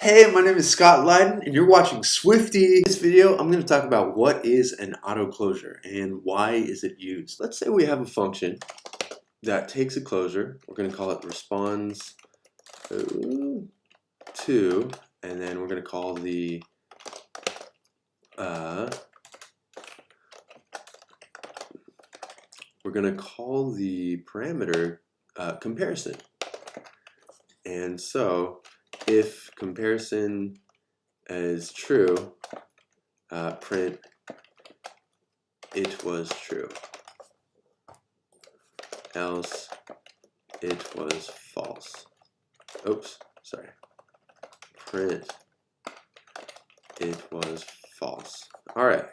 Hey, my name is Scott Lyden, and you're watching Swifty. In this video, I'm going to talk about what is an autoclosure and why is it used. Let's say we have a function that takes a closure. We're going to call it responds to, and then we're going to call the parameter comparison. And so, if comparison is true, print it was true, else it was false. Oops, sorry. Print it was false. All right.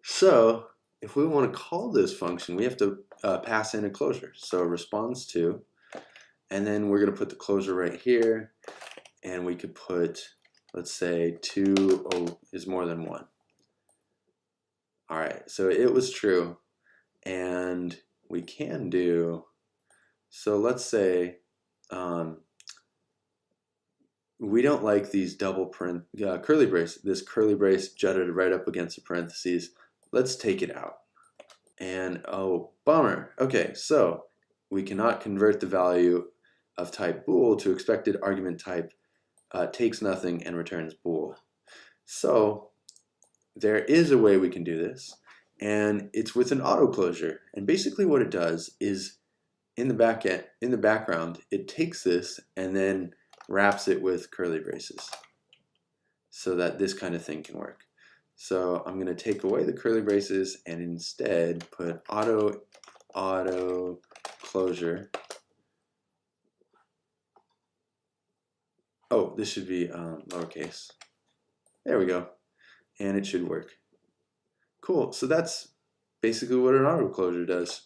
So if we want to call this function, we have to pass in a closure. So responds to, and then we're going to put the closure right here, and we could put, let's say 2 is more than 1. All right, so it was true, and we can do, so let's say we don't like these double curly brace, this curly brace jutted right up against the parentheses. Let's take it out. And oh, bummer. Okay, so we cannot convert the value of type bool to expected argument type takes nothing and returns bool. So there is a way we can do this, and it's with an autoclosure. And basically what it does is in the background, it takes this and then wraps it with curly braces so that this kind of thing can work. So I'm going to take away the curly braces and instead put auto closure. Oh, this should be lowercase. There we go. And it should work. Cool. So that's basically what an auto closure does.